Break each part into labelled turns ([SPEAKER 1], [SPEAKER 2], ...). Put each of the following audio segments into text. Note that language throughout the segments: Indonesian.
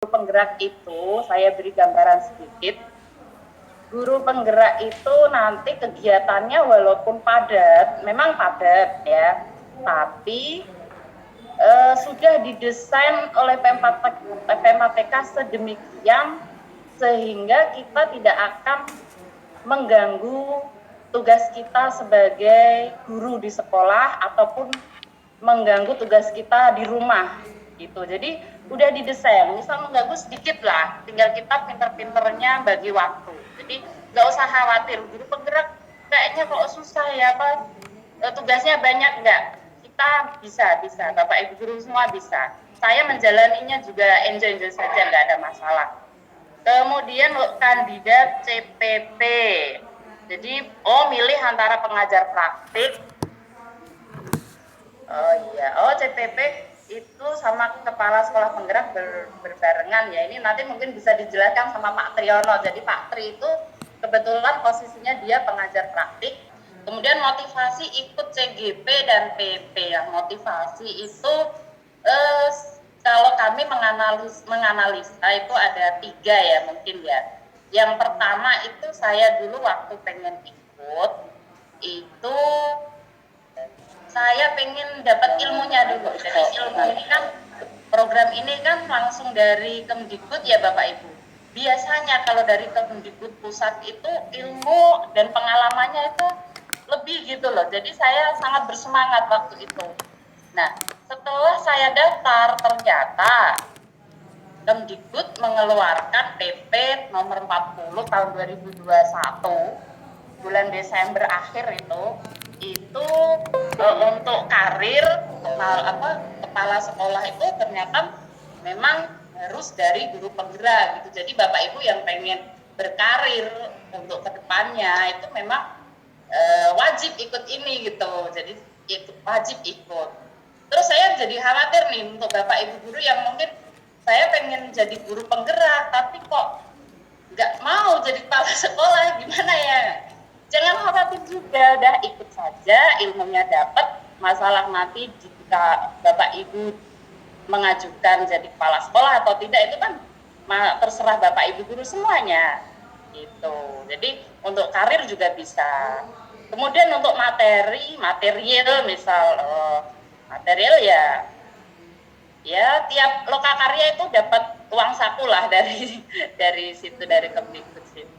[SPEAKER 1] penggerak itu, saya beri gambaran sedikit. Guru penggerak itu nanti kegiatannya walaupun padat, memang padat ya, tapi sudah didesain oleh PMATK sedemikian sehingga kita tidak akan mengganggu tugas kita sebagai guru di sekolah ataupun mengganggu tugas kita di rumah gitu. Jadi udah didesain, misal mengganggu sedikit lah, tinggal kita pinter-pinternya bagi waktu. Jadi nggak usah khawatir, guru penggerak kayaknya kok susah ya, apa tugasnya banyak, nggak. Kita bisa, Bapak Ibu guru semua bisa. Saya menjalaninya juga enjoy saja, nggak ada masalah. Kemudian kandidat CPP. Jadi milih antara pengajar praktik. Oh iya, CPP itu sama kepala sekolah penggerak berbarengan ya. Ini nanti mungkin bisa dijelaskan sama Pak Triyono. Jadi Pak Tri itu kebetulan posisinya dia pengajar praktik. Kemudian motivasi ikut CGP dan PP ya. Motivasi itu kalau kami menganalisa itu ada 3 ya mungkin ya. Yang pertama itu saya dulu waktu pengen ikut itu saya pengen dapat ilmunya dulu. Jadi ilmu ini kan, program ini kan langsung dari Kemdikbud ya Bapak Ibu. Biasanya kalau dari Kemdikbud pusat itu ilmu dan pengalamannya itu lebih gitu loh. Jadi saya sangat bersemangat waktu itu. Nah, setelah saya daftar ternyata Kemdikbud mengeluarkan PP nomor 40 tahun 2021 bulan Desember akhir itu untuk karir kepala sekolah itu ternyata memang harus dari guru penggerak gitu. Jadi Bapak Ibu yang pengen berkarir untuk kedepannya itu memang wajib ikut ini gitu. Jadi itu wajib ikut. Terus saya jadi khawatir nih untuk Bapak Ibu guru yang mungkin saya pengen jadi guru penggerak tapi kok nggak mau jadi kepala sekolah, gimana ya? Jangan khawatir juga, udah ikut saja, ilmunya dapat. Masalah nanti jika Bapak Ibu mengajukan jadi kepala sekolah atau tidak itu kan terserah Bapak Ibu guru semuanya gitu. Jadi untuk karir juga bisa. Kemudian untuk material misal material ya tiap lokakarya itu dapat uang saku lah dari situ, dari Kemdikbud situ.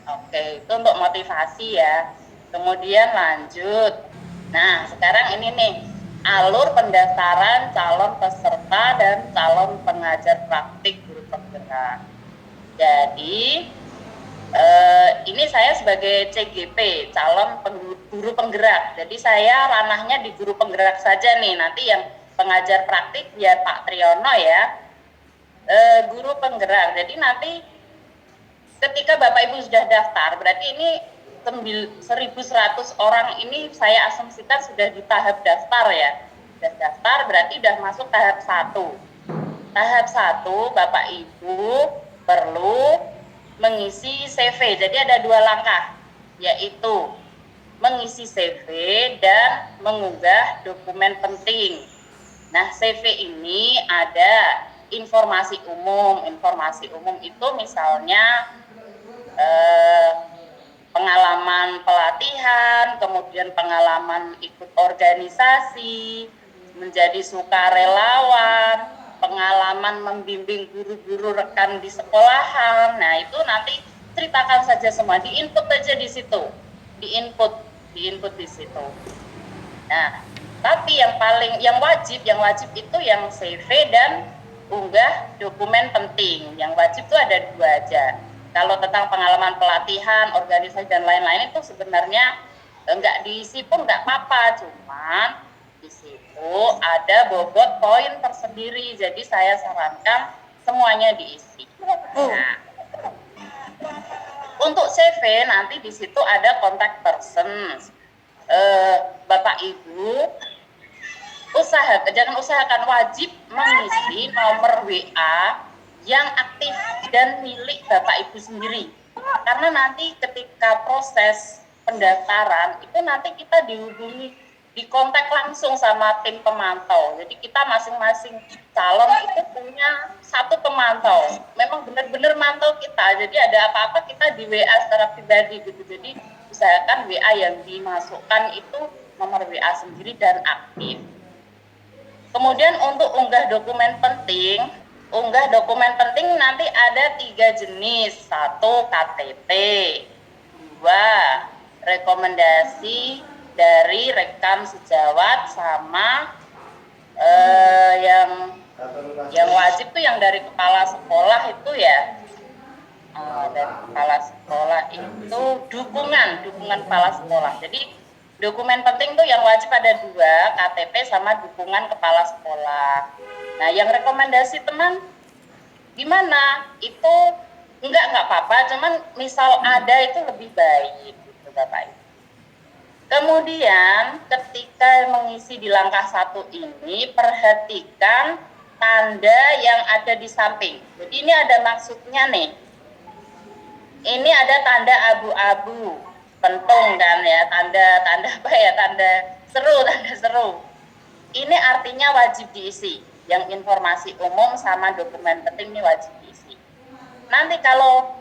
[SPEAKER 1] Oke, itu untuk motivasi ya. Kemudian lanjut. Nah, sekarang ini nih, alur pendaftaran calon peserta dan calon pengajar praktik guru penggerak. Jadi, ini saya sebagai CGP, calon guru penggerak. Jadi saya ranahnya di guru penggerak saja nih. Nanti yang pengajar praktik biar Pak Triyono ya. Guru penggerak. Jadi nanti ketika Bapak Ibu sudah daftar, berarti ini 1.100 orang ini saya asumsikan sudah di tahap daftar ya. Sudah daftar berarti sudah masuk tahap 1. Tahap 1 Bapak Ibu perlu mengisi CV. Jadi ada 2 langkah, yaitu mengisi CV dan mengunggah dokumen penting. Nah, CV ini ada informasi umum. Informasi umum itu misalnya pengalaman pelatihan, kemudian pengalaman ikut organisasi, menjadi sukarelawan, pengalaman membimbing guru-guru rekan di sekolahan. Nah, itu nanti ceritakan saja semua, diinput aja di situ. Diinput di situ. Nah, tapi yang wajib itu yang CV dan unggah dokumen penting. Yang wajib itu ada 2 aja. Kalau tentang pengalaman pelatihan, organisasi dan lain-lain itu sebenarnya enggak diisi pun enggak apa-apa, cuman di situ ada bobot poin tersendiri. Jadi saya sarankan semuanya diisi. Nah, untuk CV nanti di situ ada contact person. Bapak Ibu usahakan wajib mengisi nomor WA yang aktif dan milik Bapak Ibu sendiri. Karena nanti ketika proses pendaftaran itu nanti kita dihubungi dikontak langsung sama tim pemantau. Jadi kita masing-masing calon itu punya satu pemantau. Memang benar-benar mantau kita. Jadi ada apa-apa kita di WA secara pribadi gitu. Jadi usahakan WA yang dimasukkan itu nomor WA sendiri dan aktif. Kemudian untuk unggah dokumen penting nanti ada 3 jenis. 1 KTP, 2 rekomendasi dari rekam sejawat, sama yang wajib tuh yang dari kepala sekolah itu ya, dari kepala sekolah itu dukungan kepala sekolah. Jadi dokumen penting tuh yang wajib ada 2, KTP sama dukungan kepala sekolah. Nah, yang rekomendasi teman gimana? Itu enggak apa-apa, cuman misal ada itu lebih baik gitu Bapak Ibu. Kemudian ketika mengisi di langkah 1 ini, perhatikan tanda yang ada di samping. Jadi ini ada maksudnya nih. Ini ada tanda abu-abu, pentung kan ya, tanda apa ya, tanda seru. Ini artinya wajib diisi. Yang informasi umum sama dokumen penting ini wajib diisi. Nanti kalau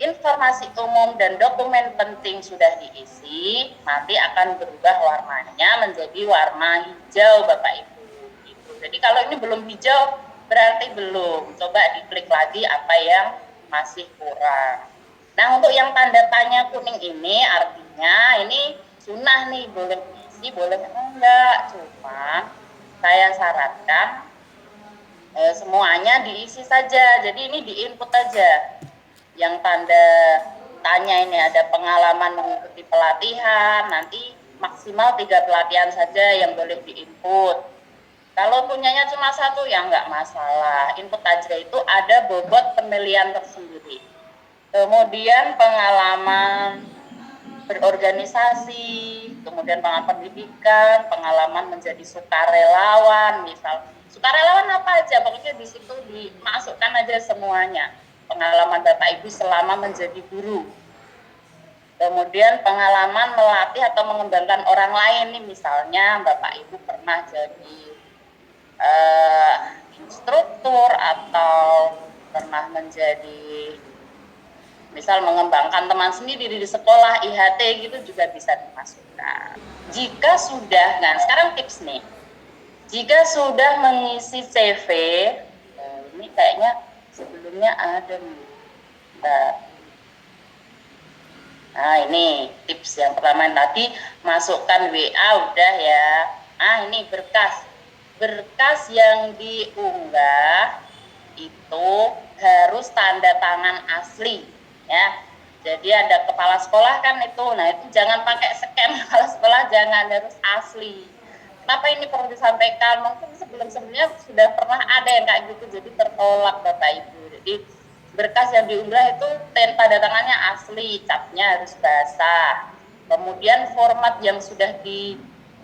[SPEAKER 1] informasi umum dan dokumen penting sudah diisi, nanti akan berubah warnanya menjadi warna hijau Bapak Ibu. Gitu. Jadi kalau ini belum hijau berarti belum. Coba diklik lagi apa yang masih kurang. Nah, untuk yang tanda tanya kuning ini artinya ini sunnah nih, boleh diisi, boleh enggak. Cuma saya sarankan semuanya diisi saja. Jadi ini diinput aja. Yang tanda tanya ini ada pengalaman mengikuti pelatihan, nanti maksimal 3 pelatihan saja yang boleh diinput. Kalau punyanya cuma 1 ya enggak masalah, input aja. Itu ada bobot penilaian tersendiri. Kemudian pengalaman berorganisasi, kemudian pengalaman pendidikan, pengalaman menjadi sukarelawan, misal sukarelawan apa aja, pokoknya di situ dimasukkan aja semuanya. Pengalaman Bapak Ibu selama menjadi guru. Kemudian pengalaman melatih atau mengembangkan orang lain nih, misalnya Bapak Ibu pernah jadi instruktur atau pernah menjadi misal mengembangkan teman sendiri di sekolah IHT gitu juga bisa dimasukkan. Jika sudah, nah sekarang tips nih. Jika sudah mengisi CV, ini kayaknya sebelumnya ada nih. Nah ini tips yang pertama yang tadi, masukkan WA udah ya. Nah ini berkas yang diunggah itu harus tanda tangan asli ya. Jadi ada kepala sekolah kan itu, nah itu jangan pakai scan kepala sekolah, jangan, harus asli. Kenapa ini perlu disampaikan? Mungkin sebelumnya sudah pernah ada yang kayak gitu, jadi tertolak Bapak Ibu. Jadi berkas yang diunggah itu tanda tangannya asli, capnya harus basah. Kemudian format yang sudah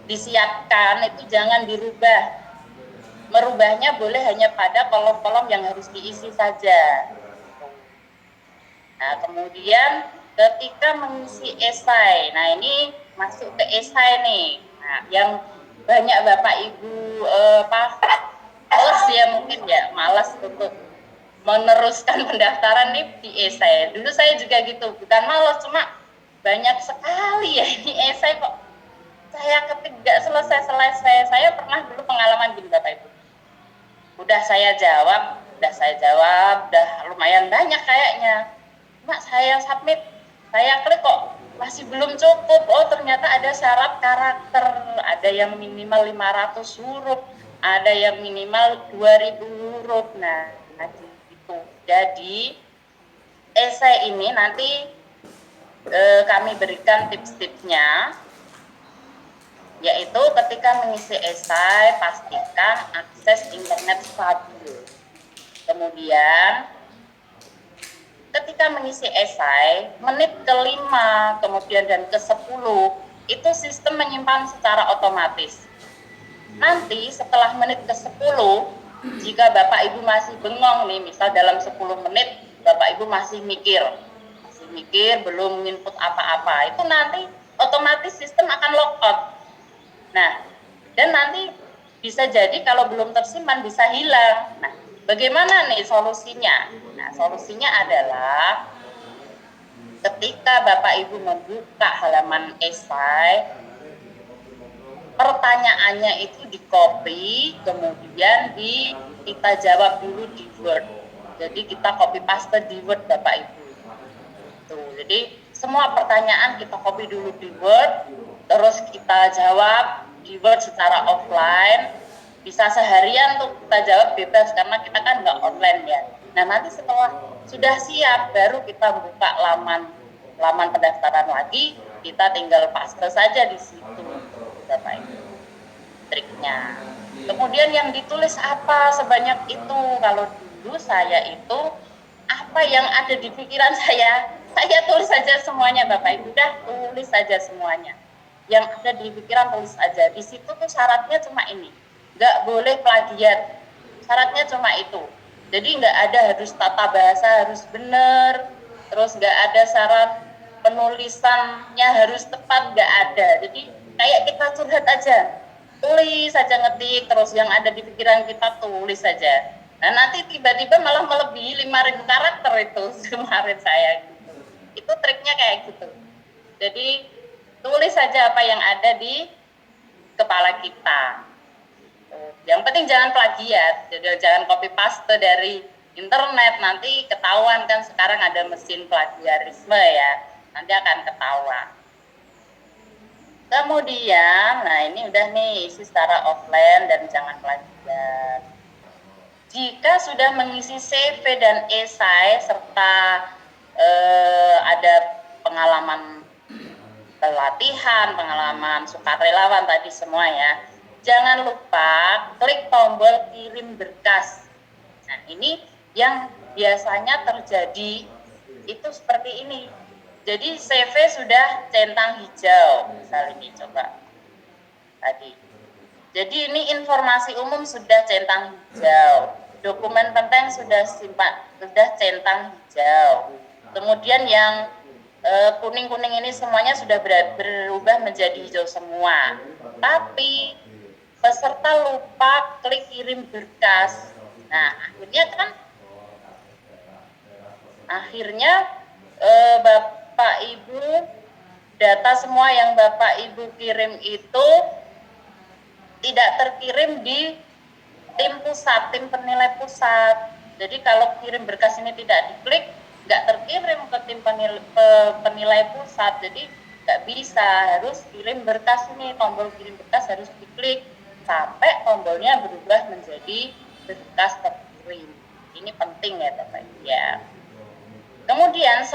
[SPEAKER 1] disiapkan itu jangan dirubah. Merubahnya boleh hanya pada kolom-kolom yang harus diisi saja. Nah, kemudian ketika mengisi esai, nah ini masuk ke esai nih. Nah, yang banyak Bapak Ibu males ya mungkin ya, malas untuk meneruskan pendaftaran nih di esai. Dulu saya juga gitu, bukan malas, cuma banyak sekali ya ini esai kok saya ketik gak selesai. Saya pernah dulu pengalaman gini Bapak Ibu. Udah saya jawab, udah lumayan banyak kayaknya. Mak saya submit, saya klik kok masih belum cukup. Oh ternyata ada syarat karakter, ada yang minimal 500 huruf, ada yang minimal 2000 huruf. Nah gitu. Jadi esai ini nanti kami berikan tips-tipsnya, yaitu ketika mengisi esai pastikan akses internet stabil. Kemudian ketika mengisi esai menit ke-5 kemudian dan ke-10 itu sistem menyimpan secara otomatis. Nanti setelah menit ke-10 jika Bapak Ibu masih bengong nih, misal dalam 10 menit Bapak Ibu masih mikir belum input apa-apa, itu nanti otomatis sistem akan logout. Nah, dan nanti bisa jadi kalau belum tersimpan bisa hilang. Nah, bagaimana nih solusinya? Nah, solusinya adalah ketika Bapak Ibu membuka halaman esai, pertanyaannya itu di copy, kemudian kita jawab dulu di Word. Jadi kita copy paste di Word Bapak Ibu. Tuh, jadi semua pertanyaan kita copy dulu di Word, terus kita jawab di Word secara offline. Bisa seharian tuh kita jawab bebas karena kita kan nggak online ya. Nah, nanti setelah sudah siap baru kita buka laman pendaftaran lagi, kita tinggal paste saja di situ Bapak Ibu triknya. Kemudian yang ditulis apa sebanyak itu? Kalau dulu saya itu apa yang ada di pikiran saya tulis saja semuanya Bapak Ibu, udah tulis saja semuanya. Yang ada di pikiran tulis aja. Di situ tuh syaratnya cuma ini, nggak boleh plagiat. Syaratnya cuma itu. Jadi nggak ada harus tata bahasa harus benar, terus nggak ada syarat penulisannya harus tepat, nggak ada. Jadi kayak kita curhat aja, tulis saja, ngetik terus yang ada di pikiran kita tulis saja. Nah, nanti tiba-tiba malah melebihi 5.000 karakter itu kemarin saya gitu. Itu triknya kayak gitu. Jadi tulis saja apa yang ada di kepala kita. Yang penting jangan plagiat, jadi jangan copy paste dari internet, nanti ketahuan kan sekarang ada mesin plagiarisme ya, nanti akan ketahuan. Kemudian, nah ini udah nih isi secara offline dan jangan plagiat. Jika sudah mengisi CV dan esai serta ada pengalaman pelatihan, pengalaman sukarelawan tadi semua ya, jangan lupa klik tombol kirim berkas. Nah, ini yang biasanya terjadi itu seperti ini. Jadi CV sudah centang hijau, misal ini coba tadi. Jadi ini informasi umum sudah centang hijau, dokumen penting sudah centang hijau. Kemudian yang kuning-kuning ini semuanya sudah berubah menjadi hijau semua. Tapi peserta lupa klik kirim berkas. Nah, akhirnya Bapak Ibu, data semua yang Bapak Ibu kirim itu tidak terkirim di tim pusat, tim penilai pusat. Jadi kalau kirim berkas ini tidak diklik, nggak terkirim ke tim penilai pusat. Jadi nggak bisa, harus kirim berkas ini, tombol kirim berkas harus diklik sampai tombolnya berubah menjadi berkas terkirim. Ini penting ya Bapak Ibu ya. Kemudian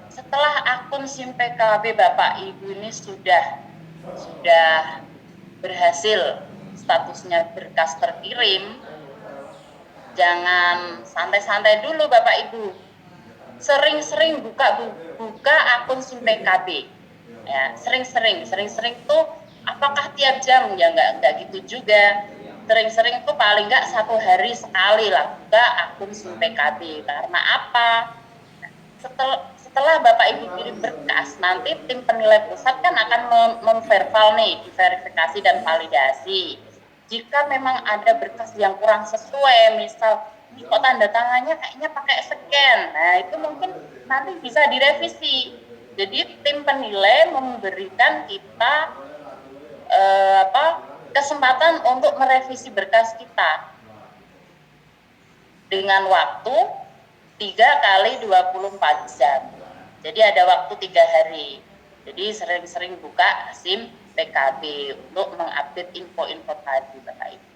[SPEAKER 1] setelah akun SIM PKB Bapak Ibu ini sudah berhasil statusnya berkas terkirim, jangan santai-santai dulu Bapak Ibu. Sering-sering buka akun SIM PKB. Ya, sering-sering tuh apakah tiap jam? Ya enggak gitu juga. Sering-sering tuh paling enggak 1 hari sekali lah buka akun SIM PKB. Karena apa? Nah, setelah Bapak Ibu kirim berkas, nanti tim penilai pusat kan akan memverval nih, diverifikasi dan validasi. Jika memang ada berkas yang kurang sesuai, misal ini kok tanda tangannya kayaknya pakai scan, nah itu mungkin nanti bisa direvisi. Jadi tim penilai memberikan kita kesempatan untuk merevisi berkas kita dengan waktu 3 kali 24 jam. Jadi ada waktu 3 hari. Jadi sering-sering buka SIM PKB untuk mengupdate info-info tadi Bapak Ibu.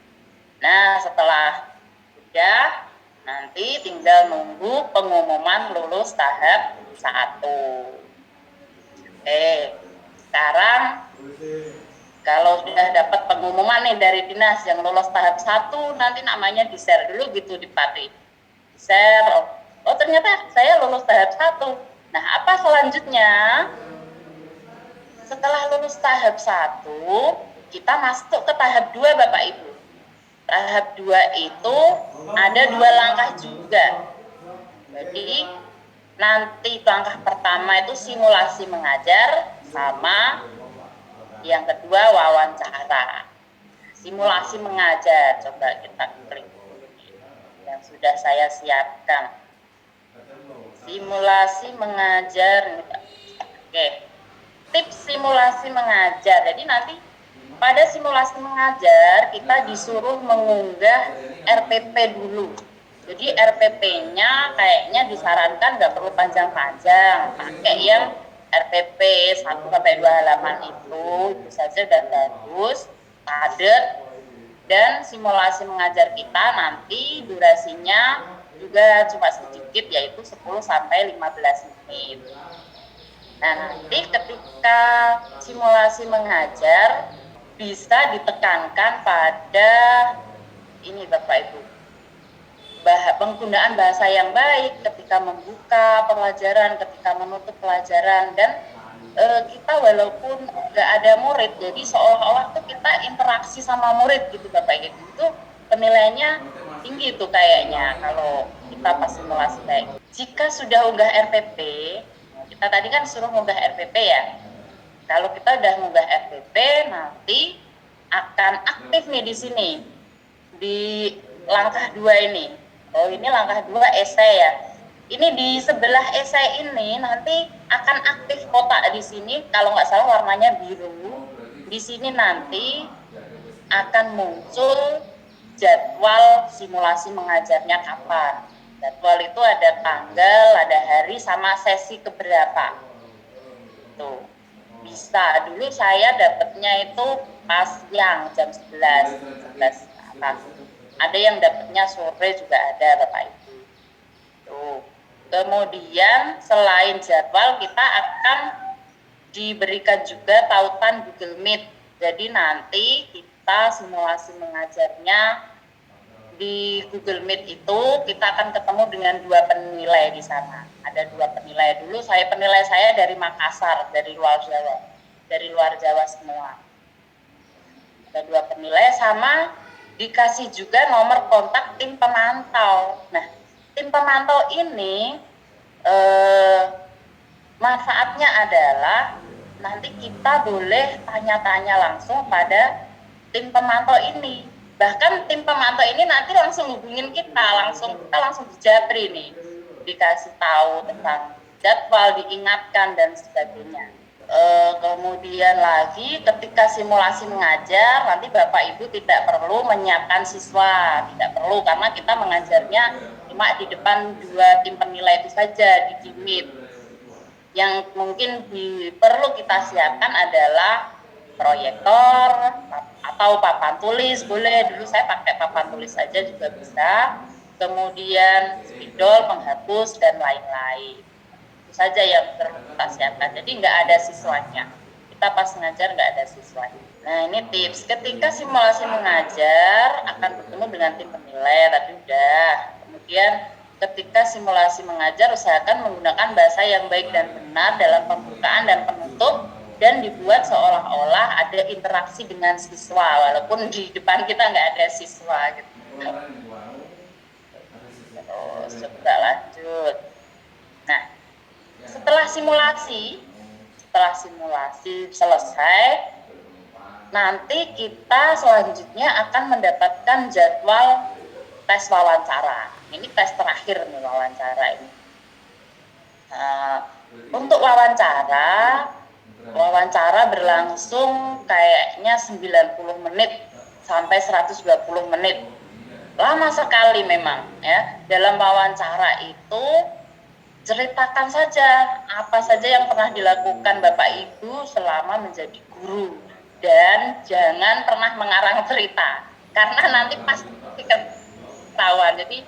[SPEAKER 1] Nah, setelah sudah, nanti tinggal nunggu pengumuman lulus tahap 1. Oke, sekarang kalau sudah dapat pengumuman nih dari dinas yang lolos tahap 1, nanti namanya di-share dulu gitu di Pati. Di-share, oh ternyata saya lolos tahap 1. Nah, apa selanjutnya? Setelah lulus tahap 1, kita masuk ke tahap 2 Bapak Ibu. Tahap 2 itu ada 2 langkah juga. Jadi nanti langkah pertama itu simulasi mengajar sama Yang kedua wawancara. Simulasi mengajar, coba kita klik yang sudah saya siapkan. Simulasi mengajar. Oke. Tips simulasi mengajar. Jadi nanti pada simulasi mengajar kita disuruh mengunggah RPP dulu. Jadi RPP-nya kayaknya disarankan nggak perlu panjang-panjang, pakai yang RPP 1-2 halaman itu saja udah bagus, padat, dan simulasi mengajar kita nanti durasinya juga cuma sedikit, yaitu 10-15 menit. Nah, nanti ketika simulasi mengajar bisa ditekankan pada ini Bapak Ibu, penggunaan bahasa yang baik ketika membuka pelajaran, ketika menutup pelajaran, dan kita walaupun nggak ada murid, jadi seolah-olah tuh kita interaksi sama murid gitu Bapak Ibu, itu penilaiannya tinggi tuh kayaknya kalau kita pas simulasi kayak gitu. Jika sudah unggah RPP, kita tadi kan suruh unggah RPP ya. Kalau kita udah unggah RPP, nanti akan aktif nih di sini di langkah 2 ini. Oh, ini langkah 2 esai ya. Ini di sebelah esai ini nanti akan aktif kotak di sini, kalau nggak salah warnanya biru. Di sini nanti akan muncul jadwal simulasi mengajarnya kapan. Jadwal itu ada tanggal, ada hari, sama sesi keberapa. Tuh. Bisa, dulu saya dapatnya itu pas siang jam 11 atas. Ada yang dapatnya sore juga ada Bapak Ibu. Tuh. Kemudian selain jadwal kita akan diberikan juga tautan Google Meet. Jadi nanti kita simulasi mengajarnya di Google Meet itu kita akan ketemu dengan 2 penilai di sana. Ada 2 penilai. Dulu penilai saya dari Makassar, dari luar Jawa semua. Ada 2 penilai, sama dikasih juga nomor kontak tim pemantau. Nah, tim pemantau ini manfaatnya adalah nanti kita boleh tanya-tanya langsung pada tim pemantau ini. Bahkan tim pemantau ini nanti langsung hubungin kita langsung dijabri nih, dikasih tahu tentang jadwal, diingatkan dan sebagainya. Kemudian lagi ketika simulasi mengajar nanti Bapak Ibu tidak perlu menyiapkan siswa, tidak perlu, karena kita mengajarnya cuma di depan 2 tim penilai itu saja di Meet. Yang mungkin perlu kita siapkan adalah proyektor atau papan tulis, boleh, dulu saya pakai papan tulis saja juga bisa, kemudian spidol, penghapus, dan lain-lain. Itu saja yang perlu kita siapkan, jadi nggak ada siswanya, kita pas ngajar nggak ada siswanya. Nah, ini tips ketika simulasi mengajar akan bertemu dengan tim penilai, tadi udah. Kemudian ketika simulasi mengajar usahakan menggunakan bahasa yang baik dan benar dalam pembukaan dan penutup, dan dibuat seolah-olah ada interaksi dengan siswa walaupun di depan kita nggak ada siswa gitu. Terus coba lanjut. Nah, setelah simulasi selesai, nanti kita selanjutnya akan mendapatkan jadwal tes wawancara. Ini tes terakhir nih, wawancara ini. Untuk wawancara berlangsung kayaknya 90 menit sampai 120 menit. Lama sekali memang ya. Dalam wawancara itu ceritakan saja apa saja yang pernah dilakukan Bapak Ibu selama menjadi guru, dan jangan pernah mengarang cerita karena nanti pasti ketahuan. Jadi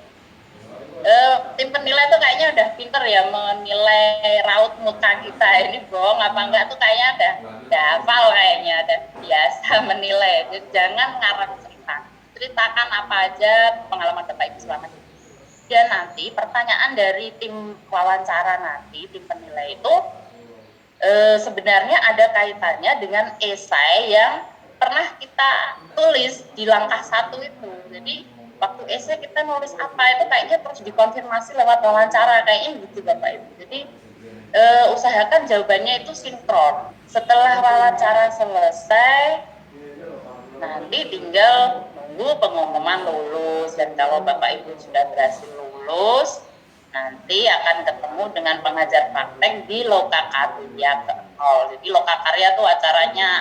[SPEAKER 1] tim penilai tuh kayaknya udah pinter ya menilai raut muka kita, ini bohong apa enggak tuh kayaknya udah hafal, kayaknya udah biasa menilai. Jadi jangan ngarang cerita, ceritakan apa aja pengalaman Bapak Ibu selama ini. Dan nanti pertanyaan dari tim wawancara nanti, tim penilai itu sebenarnya ada kaitannya dengan esai yang pernah kita tulis di langkah 1 itu. Jadi waktu esai kita nulis apa itu kayaknya terus dikonfirmasi lewat wawancara, kayaknya gitu Bapak Ibu. Jadi usahakan jawabannya itu sinkron Setelah wawancara selesai, nanti tinggal nunggu pengumuman lulus. Dan kalau Bapak Ibu sudah berhasil lulus, nanti akan ketemu dengan pengajar praktek di Lokakarya ke Nol. Jadi Lokakarya itu acaranya.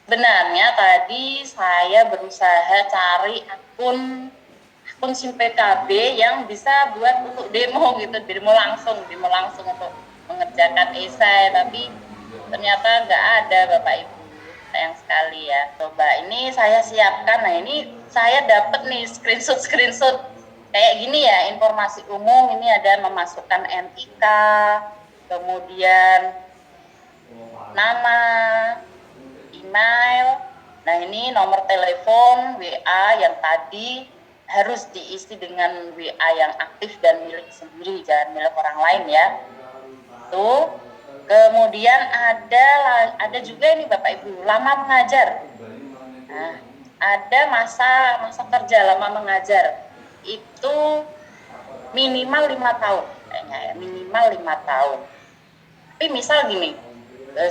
[SPEAKER 1] Sebenarnya tadi saya berusaha cari akun SIM PKB yang bisa buat untuk demo gitu, demo langsung untuk mengerjakan esai, tapi ternyata nggak ada Bapak Ibu. Sayang sekali ya. Coba ini saya siapkan. Nah ini saya dapat nih screenshot kayak gini ya, informasi umum. Ini ada memasukkan NIK, kemudian nama, email. Nah ini nomor telepon, WA yang tadi harus diisi dengan WA yang aktif dan milik sendiri, jangan milik orang lain ya. Tuh. Kemudian ada juga ini Bapak Ibu, lama mengajar. Nah, ada masa kerja lama mengajar. Itu minimal 5 tahun kayaknya ya, minimal 5 tahun. Tapi misal gini,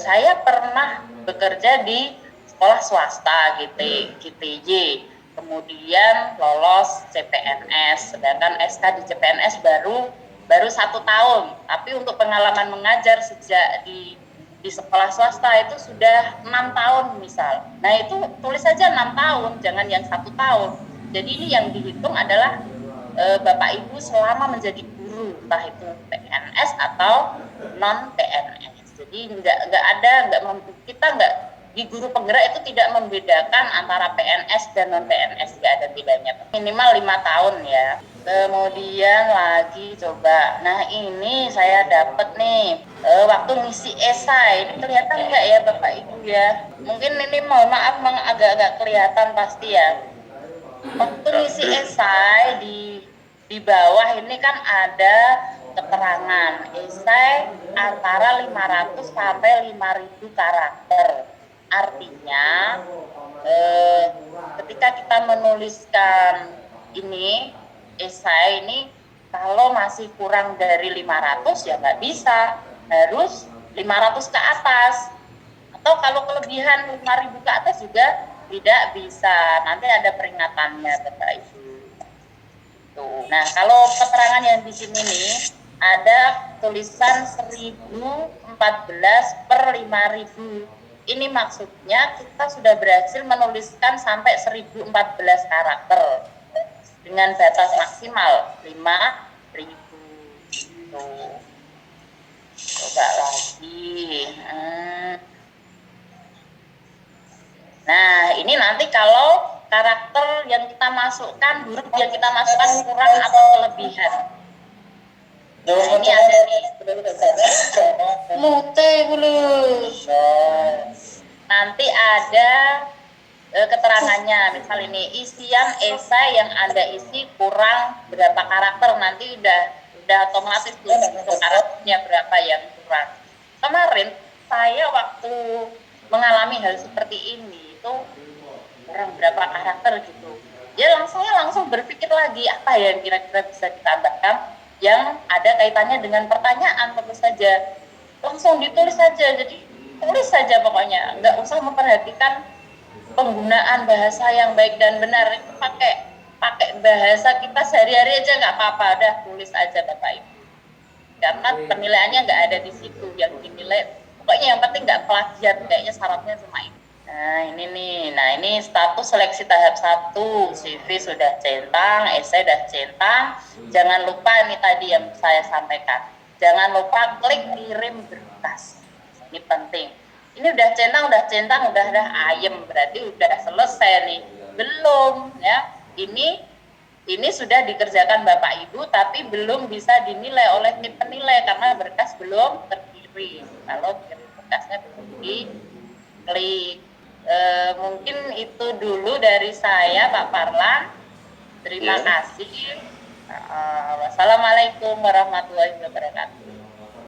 [SPEAKER 1] saya pernah bekerja di sekolah swasta GTJ, kemudian lolos CPNS, sedangkan SK di CPNS baru 1 tahun, tapi untuk pengalaman mengajar sejak di sekolah swasta itu sudah 6 tahun misal. Nah itu tulis saja 6 tahun, jangan yang 1 tahun. Jadi ini yang dihitung adalah Bapak Ibu selama menjadi guru, entah itu PNS atau non PNS. Jadi kita nggak di guru penggerak itu tidak membedakan antara PNS dan non PNS, nggak ada bedanya. Minimal 5 tahun ya. Kemudian lagi coba, nah ini saya dapat nih waktu ngisi esai. Ini kelihatan nggak ya Bapak Ibu ya? Mungkin ini mohon maaf agak-agak kelihatan pasti ya. Waktu ngisi esai di bawah ini kan ada keterangan esai antara 500 sampai 5.000 karakter. Artinya ketika kita menuliskan ini esai ini, kalau masih kurang dari 500 ya nggak bisa, harus 500 ke atas, atau kalau kelebihan 5.000 ke atas juga tidak bisa, nanti ada peringatannya Bapak Ibu. Tuh. Nah kalau keterangan yang di sini nih ada tulisan 1014 per 5.000. Ini maksudnya kita sudah berhasil menuliskan sampai 1014 karakter dengan batas maksimal 5.000. Tuh. Coba lagi. Nah, ini nanti kalau karakter yang kita masukkan, huruf yang kita masukkan kurang atau kelebihan. Nah, ini ada nih. Mute bulus. Nanti ada keterangannya, misal ini isian esai yang Anda isi kurang berapa karakter, nanti udah otomatis tuh karakternya berapa yang kurang. Kemarin saya waktu mengalami hal seperti ini itu kurang berapa karakter gitu. Saya langsung berpikir lagi apa yang kira-kira bisa ditambahkan yang ada kaitannya dengan pertanyaan, tentu saja. Langsung ditulis saja, jadi tulis saja pokoknya, nggak usah memperhatikan penggunaan bahasa yang baik dan benar. Itu pakai bahasa kita sehari-hari aja nggak apa-apa, udah tulis aja Bapak Ibu. Karena penilaiannya nggak ada di situ, yang dinilai pokoknya yang penting nggak plagiat, kayaknya syaratnya cuma itu. Nah ini nih, ini status seleksi tahap 1, CV sudah centang, esai sudah centang. Jangan lupa ini tadi yang saya sampaikan, jangan lupa klik kirim berkas, ini penting. Ini udah centang, udah ayem, berarti udah selesai nih. Belum ya, ini sudah dikerjakan Bapak Ibu, tapi belum bisa dinilai oleh tim penilai karena berkas belum terkirim. Kalau kirim berkasnya belum diklik. Mungkin itu dulu dari saya Pak Parlan. Terima kasih. Wassalamualaikum warahmatullahi wabarakatuh.